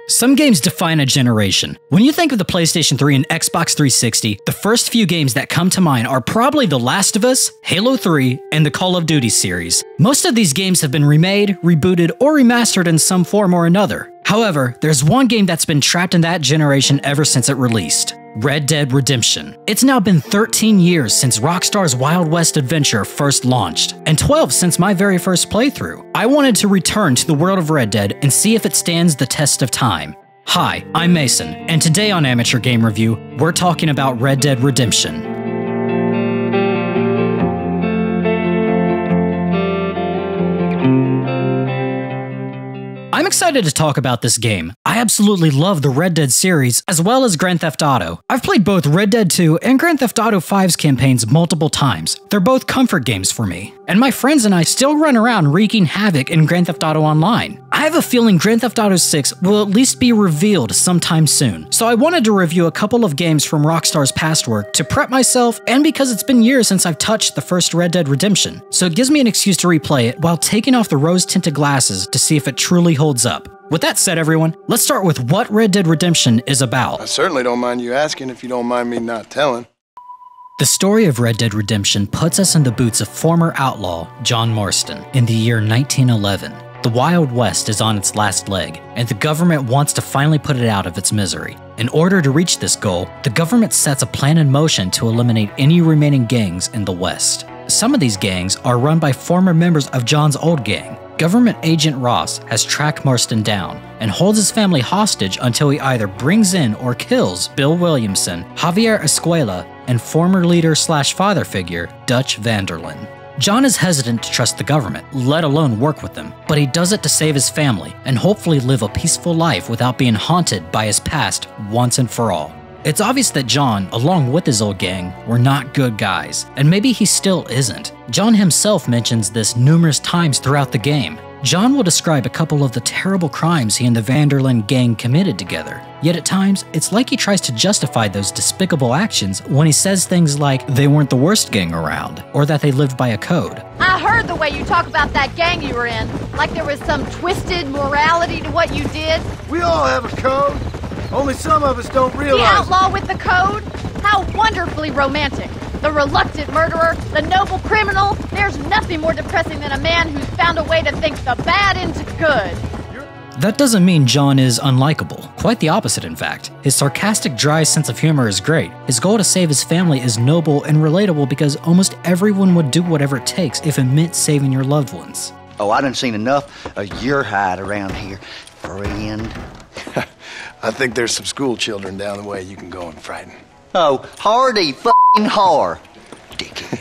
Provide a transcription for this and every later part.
Some games define a generation. When you think of the PlayStation 3 and Xbox 360, the first few games that come to mind are probably The Last of Us, Halo 3, and the Call of Duty series. Most of these games have been remade, rebooted, or remastered in some form or another. However, there's one game that's been trapped in that generation ever since it released. Red Dead Redemption. It's now been 13 years since Rockstar's Wild West adventure first launched, and 12 since my very first playthrough. I wanted to return to the world of Red Dead and see if it stands the test of time. Hi, I'm Mason, and today on Amateur Game Review, we're talking about Red Dead Redemption. I'm excited to talk about this game. I absolutely love the Red Dead series, as well as Grand Theft Auto. I've played both Red Dead 2 and Grand Theft Auto 5's campaigns multiple times. They're both comfort games for me. And my friends and I still run around wreaking havoc in Grand Theft Auto Online. I have a feeling Grand Theft Auto 6 will at least be revealed sometime soon, so I wanted to review a couple of games from Rockstar's past work to prep myself, and because it's been years since I've touched the first Red Dead Redemption, so it gives me an excuse to replay it while taking off the rose-tinted glasses to see if it truly holds up. With that said, everyone, let's start with what Red Dead Redemption is about. I certainly don't mind you asking if you don't mind me not telling. The story of Red Dead Redemption puts us in the boots of former outlaw John Marston in the year 1911. The Wild West is on its last leg, and the government wants to finally put it out of its misery. In order to reach this goal, the government sets a plan in motion to eliminate any remaining gangs in the West. Some of these gangs are run by former members of John's old gang. Government agent Ross has tracked Marston down and holds his family hostage until he either brings in or kills Bill Williamson, Javier Escuela, and former leader/father figure Dutch Vanderlyn. John is hesitant to trust the government, let alone work with them, but he does it to save his family and hopefully live a peaceful life without being haunted by his past once and for all. It's obvious that John, along with his old gang, were not good guys, and maybe he still isn't. John himself mentions this numerous times throughout the game. John will describe a couple of the terrible crimes he and the Vanderlyn gang committed together. Yet at times, it's like he tries to justify those despicable actions when he says things like they weren't the worst gang around, or that they lived by a code. I heard the way you talk about that gang you were in, like there was some twisted morality to what you did. We all have a code. Only some of us don't realize. The outlaw with the code? How wonderfully romantic. The reluctant murderer, the noble criminal. There's nothing more depressing than a man who's found a way to think the bad into good. That doesn't mean John is unlikable. Quite the opposite, in fact. His sarcastic, dry sense of humor is great. His goal to save his family is noble and relatable because almost everyone would do whatever it takes if it meant saving your loved ones. Oh, I done seen enough of your hide around here, friend. I think there's some school children down the way you can go and frighten. Oh, hardy f***ing har. Dickhead.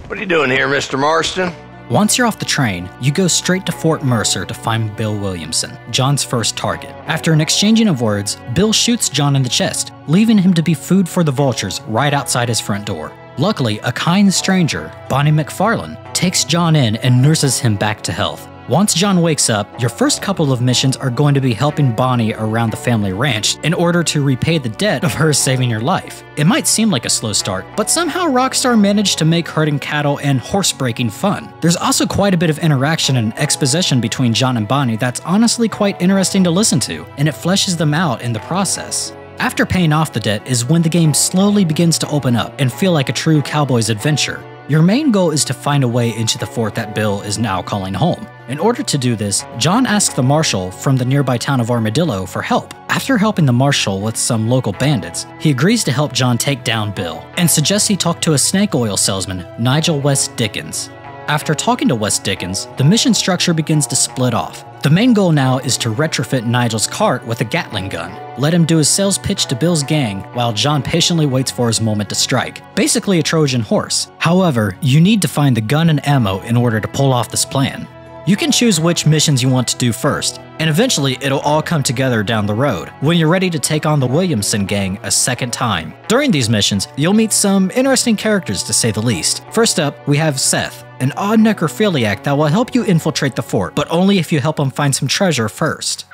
What are you doing here, Mr. Marston? Once you're off the train, you go straight to Fort Mercer to find Bill Williamson, John's first target. After an exchanging of words, Bill shoots John in the chest, leaving him to be food for the vultures right outside his front door. Luckily, a kind stranger, Bonnie McFarlane, takes John in and nurses him back to health. Once John wakes up, your first couple of missions are going to be helping Bonnie around the family ranch in order to repay the debt of her saving your life. It might seem like a slow start, but somehow Rockstar managed to make herding cattle and horse-breaking fun. There's also quite a bit of interaction and exposition between John and Bonnie that's honestly quite interesting to listen to, and it fleshes them out in the process. After paying off the debt is when the game slowly begins to open up and feel like a true cowboy's adventure. Your main goal is to find a way into the fort that Bill is now calling home. In order to do this, John asks the marshal from the nearby town of Armadillo for help. After helping the marshal with some local bandits, he agrees to help John take down Bill, and suggests he talk to a snake oil salesman, Nigel West Dickens. After talking to West Dickens, the mission structure begins to split off. The main goal now is to retrofit Nigel's cart with a Gatling gun. Let him do his sales pitch to Bill's gang while John patiently waits for his moment to strike. Basically a Trojan horse. However, you need to find the gun and ammo in order to pull off this plan. You can choose which missions you want to do first, and eventually it'll all come together down the road when you're ready to take on the Williamson gang a second time. During these missions, you'll meet some interesting characters to say the least. First up, we have Seth, an odd necrophiliac that will help you infiltrate the fort, but only if you help him find some treasure first.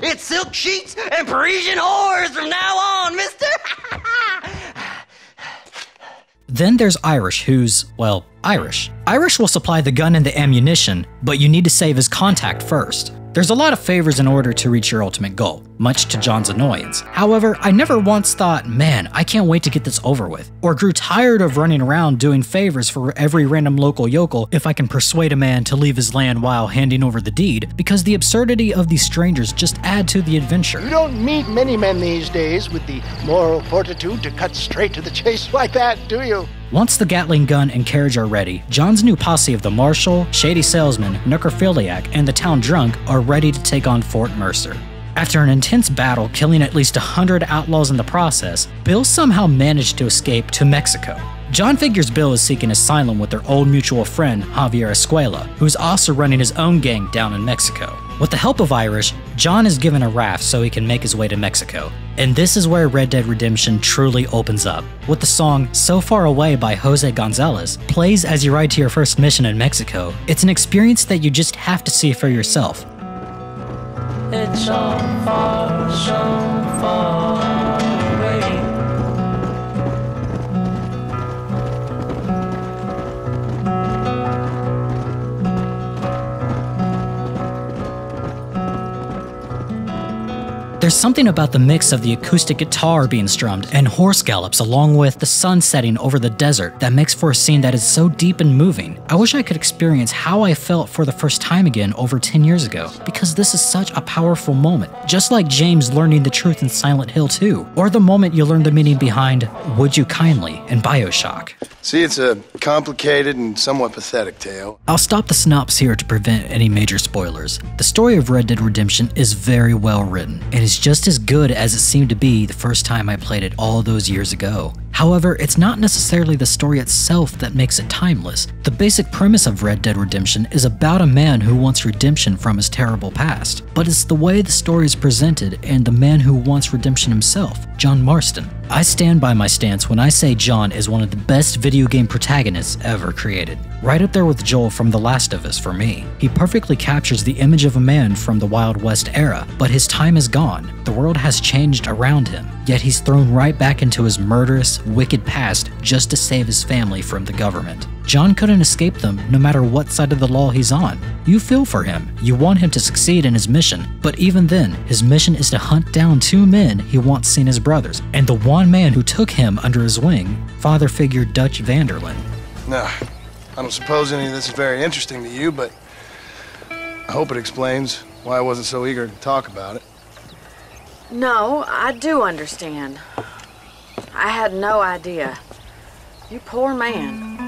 It's silk sheets and Parisian whores from now on, mister! Then there's Irish, who's, well, Irish. Irish will supply the gun and the ammunition, but you need to save his contact first. There's a lot of favors in order to reach your ultimate goal, much to John's annoyance. However, I never once thought, man, I can't wait to get this over with, or grew tired of running around doing favors for every random local yokel if I can persuade a man to leave his land while handing over the deed, because the absurdity of these strangers just add to the adventure. You don't meet many men these days with the moral fortitude to cut straight to the chase like that, do you? Once the Gatling gun and carriage are ready, John's new posse of the Marshal, Shady Salesman, Necrophiliac, and the Town Drunk are ready to take on Fort Mercer. After an intense battle killing at least 100 outlaws in the process, Bill somehow managed to escape to Mexico. John figures Bill is seeking asylum with their old mutual friend, Javier Escuela, who's also running his own gang down in Mexico. With the help of Irish, John is given a raft so he can make his way to Mexico. And this is where Red Dead Redemption truly opens up, with the song So Far Away by Jose Gonzalez plays as you ride to your first mission in Mexico. It's an experience that you just have to see for yourself. It's so far away. There's something about the mix of the acoustic guitar being strummed and horse gallops along with the sun setting over the desert that makes for a scene that is so deep and moving. I wish I could experience how I felt for the first time again over 10 years ago, because this is such a powerful moment. Just like James learning the truth in Silent Hill 2, or the moment you learn the meaning behind Would You Kindly in BioShock. See, it's a complicated and somewhat pathetic tale. I'll stop the synopsis here to prevent any major spoilers. The story of Red Dead Redemption is very well written, and is just as good as it seemed to be the first time I played it all those years ago. However, it's not necessarily the story itself that makes it timeless. The basic premise of Red Dead Redemption is about a man who wants redemption from his terrible past, but it's the way the story is presented and the man who wants redemption himself, John Marston. I stand by my stance when I say John is one of the best video game protagonists ever created. Right up there with Joel from The Last of Us for me. He perfectly captures the image of a man from the Wild West era, but his time is gone. The world has changed around him, yet he's thrown right back into his murderous, wicked past just to save his family from the government. John couldn't escape them no matter what side of the law he's on. You feel for him, you want him to succeed in his mission, but even then, his mission is to hunt down two men he once seen as brothers, and the one man who took him under his wing, father figure Dutch Vanderlyn. Nah, I don't suppose any of this is very interesting to you, but I hope it explains why I wasn't so eager to talk about it. No, I do understand. I had no idea. You poor man.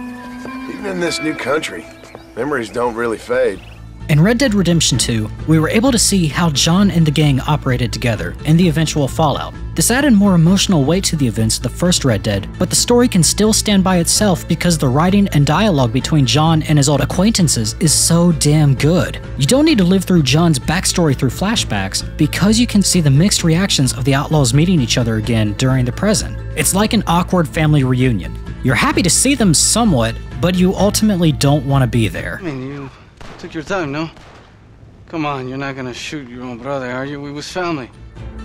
Even in this new country, memories don't really fade. In Red Dead Redemption 2, we were able to see how John and the gang operated together and the eventual fallout. This added more emotional weight to the events of the first Red Dead, but the story can still stand by itself because the writing and dialogue between John and his old acquaintances is so damn good. You don't need to live through John's backstory through flashbacks because you can see the mixed reactions of the outlaws meeting each other again during the present. It's like an awkward family reunion. You're happy to see them somewhat, but you ultimately don't want to be there. I mean, you took your time, no? Come on, you're not gonna shoot your own brother, are you? We was family.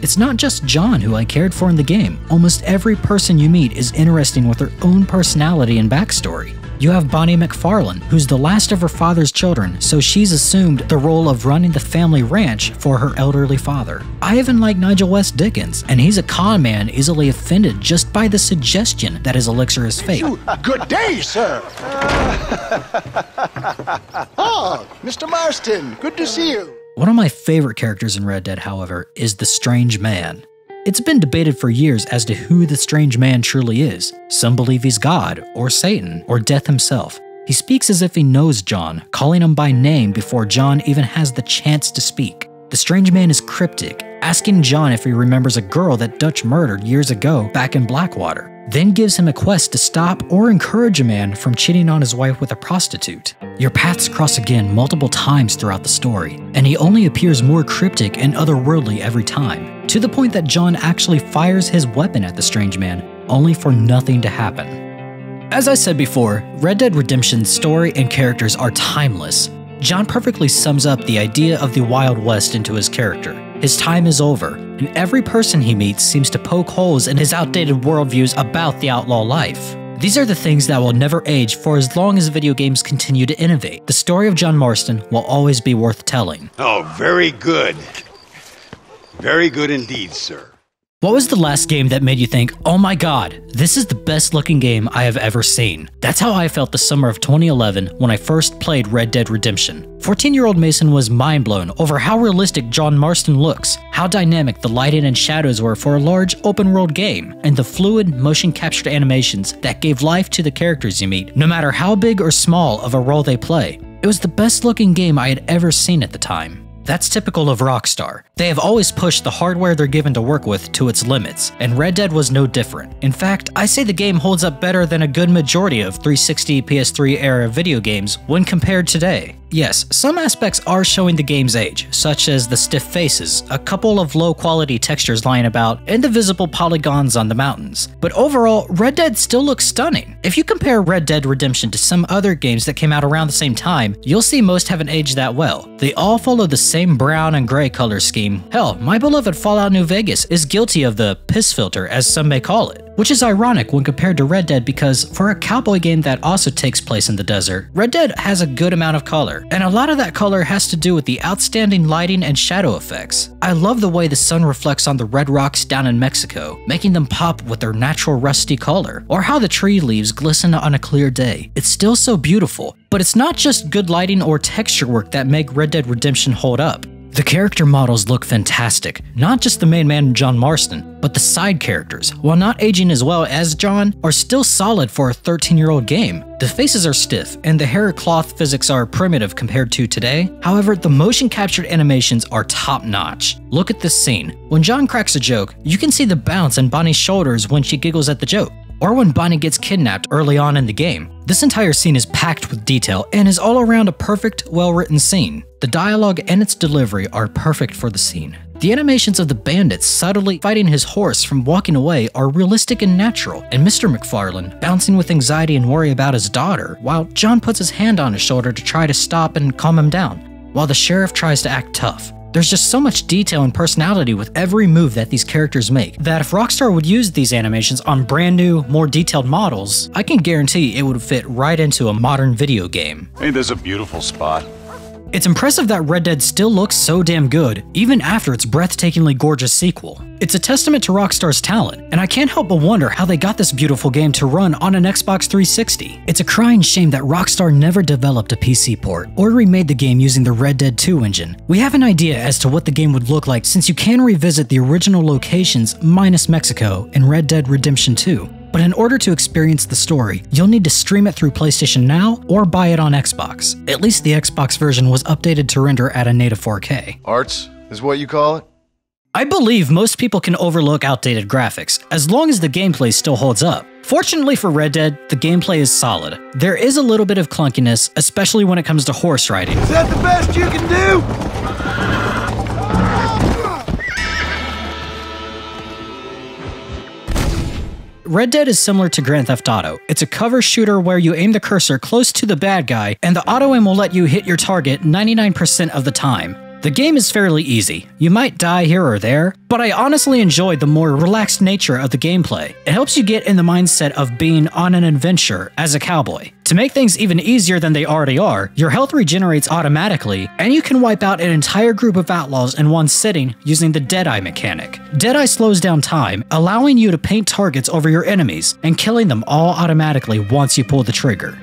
It's not just John who I cared for in the game. Almost every person you meet is interesting with their own personality and backstory. You have Bonnie McFarlane, who's the last of her father's children, so she's assumed the role of running the family ranch for her elderly father. I even like Nigel West Dickens, and he's a con man easily offended just by the suggestion that his elixir is fake. Good day, sir. Oh, Mr. Marston, good to see you. One of my favorite characters in Red Dead, however, is the Strange Man. It's been debated for years as to who the Strange Man truly is. Some believe he's God, or Satan, or Death himself. He speaks as if he knows John, calling him by name before John even has the chance to speak. The Strange Man is cryptic, asking John if he remembers a girl that Dutch murdered years ago back in Blackwater, then gives him a quest to stop or encourage a man from cheating on his wife with a prostitute. Your paths cross again multiple times throughout the story, and he only appears more cryptic and otherworldly every time, to the point that John actually fires his weapon at the Strange Man, only for nothing to happen. As I said before, Red Dead Redemption's story and characters are timeless. John perfectly sums up the idea of the Wild West into his character. His time is over, and every person he meets seems to poke holes in his outdated worldviews about the outlaw life. These are the things that will never age for as long as video games continue to innovate. The story of John Marston will always be worth telling. Oh, very good. Very good indeed, sir. What was the last game that made you think, oh my god, this is the best looking game I have ever seen? That's how I felt the summer of 2011 when I first played Red Dead Redemption. 14-year-old Mason was mind blown over how realistic John Marston looks, how dynamic the lighting and shadows were for a large open world game, and the fluid motion captured animations that gave life to the characters you meet, no matter how big or small of a role they play. It was the best looking game I had ever seen at the time. That's typical of Rockstar. They have always pushed the hardware they're given to work with to its limits, and Red Dead was no different. In fact, I say the game holds up better than a good majority of 360 PS3 era video games when compared today. Yes, some aspects are showing the game's age, such as the stiff faces, a couple of low-quality textures lying about, and the visible polygons on the mountains. But overall, Red Dead still looks stunning. If you compare Red Dead Redemption to some other games that came out around the same time, you'll see most haven't aged that well. They all follow the same brown and gray color scheme. Hell, my beloved Fallout New Vegas is guilty of the piss filter, as some may call it. Which is ironic when compared to Red Dead because, for a cowboy game that also takes place in the desert, Red Dead has a good amount of color, and a lot of that color has to do with the outstanding lighting and shadow effects. I love the way the sun reflects on the red rocks down in Mexico, making them pop with their natural rusty color, or how the tree leaves glisten on a clear day. It's still so beautiful, but it's not just good lighting or texture work that make Red Dead Redemption hold up. The character models look fantastic, not just the main man John Marston, but the side characters, while not aging as well as John, are still solid for a 13-year-old game. The faces are stiff, and the hair cloth physics are primitive compared to today. However, the motion captured animations are top-notch. Look at this scene. When John cracks a joke, you can see the bounce on Bonnie's shoulders when she giggles at the joke, or when Bonnie gets kidnapped early on in the game. This entire scene is packed with detail and is all around a perfect, well-written scene. The dialogue and its delivery are perfect for the scene. The animations of the bandits subtly fighting his horse from walking away are realistic and natural, and Mr. McFarlane bouncing with anxiety and worry about his daughter, while John puts his hand on his shoulder to try to stop and calm him down, while the sheriff tries to act tough. There's just so much detail and personality with every move that these characters make that if Rockstar would use these animations on brand new, more detailed models, I can guarantee it would fit right into a modern video game. Hey, there's a beautiful spot. It's impressive that Red Dead still looks so damn good, even after its breathtakingly gorgeous sequel. It's a testament to Rockstar's talent, and I can't help but wonder how they got this beautiful game to run on an Xbox 360. It's a crying shame that Rockstar never developed a PC port, or remade the game using the Red Dead 2 engine. We have an idea as to what the game would look like since you can revisit the original locations minus Mexico in Red Dead Redemption 2. But in order to experience the story, you'll need to stream it through PlayStation Now or buy it on Xbox. At least the Xbox version was updated to render at a native 4K. Arts is what you call it? I believe most people can overlook outdated graphics, as long as the gameplay still holds up. Fortunately for Red Dead, the gameplay is solid. There is a little bit of clunkiness, especially when it comes to horse riding. Is that the best you can do? Red Dead is similar to Grand Theft Auto. It's a cover shooter where you aim the cursor close to the bad guy, and the auto-aim will let you hit your target 99% of the time. The game is fairly easy. You might die here or there, but I honestly enjoyed the more relaxed nature of the gameplay. It helps you get in the mindset of being on an adventure as a cowboy. To make things even easier than they already are, your health regenerates automatically, and you can wipe out an entire group of outlaws in one sitting using the Deadeye mechanic. Deadeye slows down time, allowing you to paint targets over your enemies, and killing them all automatically once you pull the trigger.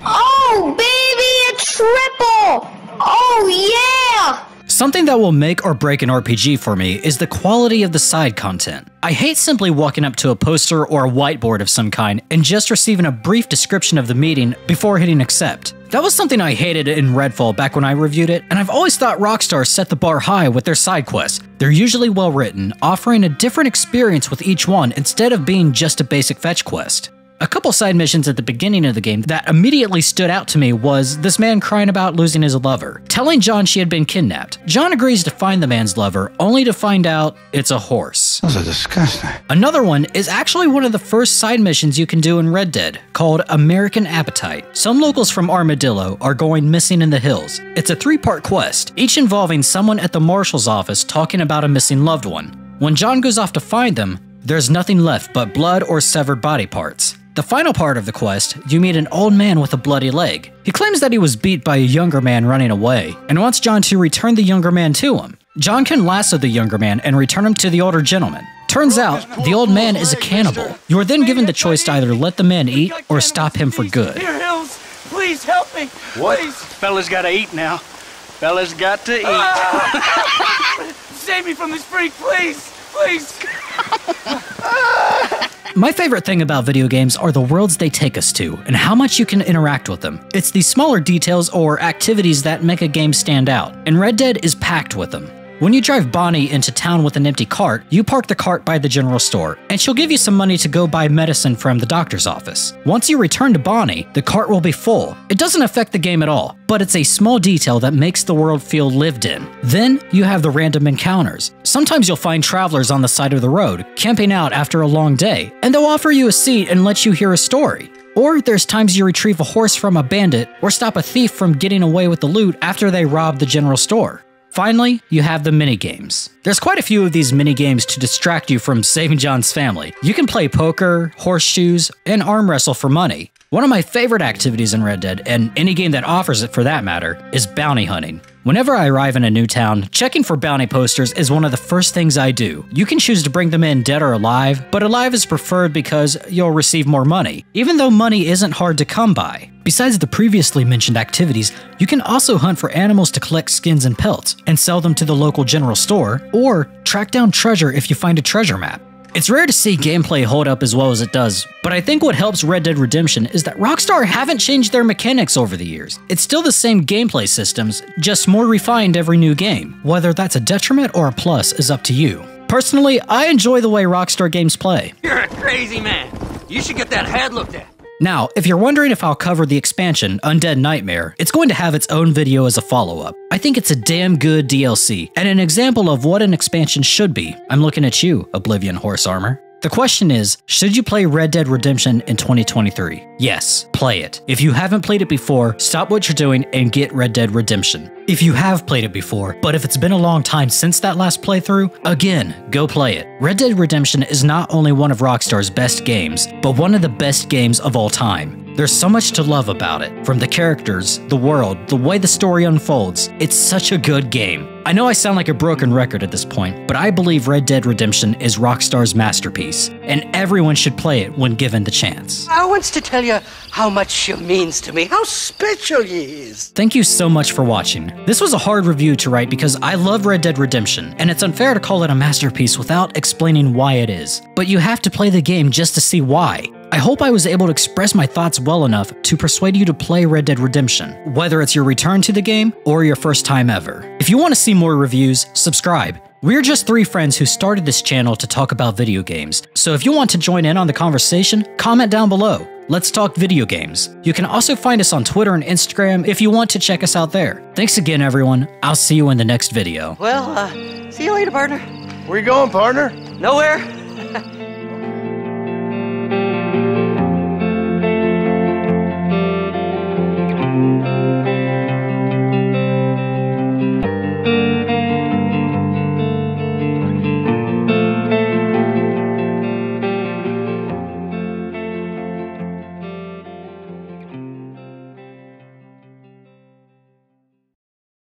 Oh, baby, a triple! Oh, yeah! Something that will make or break an RPG for me is the quality of the side content. I hate simply walking up to a poster or a whiteboard of some kind and just receiving a brief description of the meeting before hitting accept. That was something I hated in Redfall back when I reviewed it, and I've always thought Rockstar set the bar high with their side quests. They're usually well written, offering a different experience with each one instead of being just a basic fetch quest. A couple side missions at the beginning of the game that immediately stood out to me was this man crying about losing his lover, telling John she had been kidnapped. John agrees to find the man's lover, only to find out it's a horse. Those are disgusting. Another one is actually one of the first side missions you can do in Red Dead, called American Appetite. Some locals from Armadillo are going missing in the hills. It's a 3-part quest, each involving someone at the marshal's office talking about a missing loved one. When John goes off to find them, there's nothing left but blood or severed body parts. The final part of the quest, you meet an old man with a bloody leg. He claims that he was beat by a younger man running away, and wants John to return the younger man to him. John can lasso the younger man and return him to the older gentleman. Turns out, the old man is a cannibal. You are then given the choice to either let the man eat or stop him for good. Here, Hills, please help me. What? Please. Fella's gotta eat now. Fella's got to eat. Save me from this freak, please. Please. My favorite thing about video games are the worlds they take us to, and how much you can interact with them. It's these smaller details or activities that make a game stand out, and Red Dead is packed with them. When you drive Bonnie into town with an empty cart, you park the cart by the general store, and she'll give you some money to go buy medicine from the doctor's office. Once you return to Bonnie, the cart will be full. It doesn't affect the game at all, but it's a small detail that makes the world feel lived in. Then, you have the random encounters. Sometimes you'll find travelers on the side of the road, camping out after a long day, and they'll offer you a seat and let you hear a story. Or there's times you retrieve a horse from a bandit, or stop a thief from getting away with the loot after they rob the general store. Finally, you have the minigames. There's quite a few of these minigames to distract you from saving John's family. You can play poker, horseshoes, and arm wrestle for money. One of my favorite activities in Red Dead, and any game that offers it for that matter, is bounty hunting. Whenever I arrive in a new town, checking for bounty posters is one of the first things I do. You can choose to bring them in dead or alive, but alive is preferred because you'll receive more money, even though money isn't hard to come by. Besides the previously mentioned activities, you can also hunt for animals to collect skins and pelts, and sell them to the local general store, or track down treasure if you find a treasure map. It's rare to see gameplay hold up as well as it does, but I think what helps Red Dead Redemption is that Rockstar haven't changed their mechanics over the years. It's still the same gameplay systems, just more refined every new game. Whether that's a detriment or a plus is up to you. Personally, I enjoy the way Rockstar games play. You're a crazy man. You should get that head looked at. Now, if you're wondering if I'll cover the expansion, Undead Nightmare, it's going to have its own video as a follow-up. I think it's a damn good DLC, and an example of what an expansion should be. I'm looking at you, Oblivion Horse Armor. The question is, should you play Red Dead Redemption in 2023? Yes, play it. If you haven't played it before, stop what you're doing and get Red Dead Redemption. If you have played it before, but if it's been a long time since that last playthrough, again, go play it. Red Dead Redemption is not only one of Rockstar's best games, but one of the best games of all time. There's so much to love about it, from the characters, the world, the way the story unfolds. It's such a good game. I know I sound like a broken record at this point, but I believe Red Dead Redemption is Rockstar's masterpiece, and everyone should play it when given the chance. I wants to tell you how much she means to me, how special she is. Thank you so much for watching. This was a hard review to write because I love Red Dead Redemption, and it's unfair to call it a masterpiece without explaining why it is. But you have to play the game just to see why. I hope I was able to express my thoughts well enough to persuade you to play Red Dead Redemption, whether it's your return to the game or your first time ever. If you want to see more reviews, subscribe. We're just 3 friends who started this channel to talk about video games, so if you want to join in on the conversation, comment down below. Let's talk video games. You can also find us on Twitter and Instagram if you want to check us out there. Thanks again, everyone. I'll see you in the next video. Well, see you later, partner. Where you going, partner? Nowhere.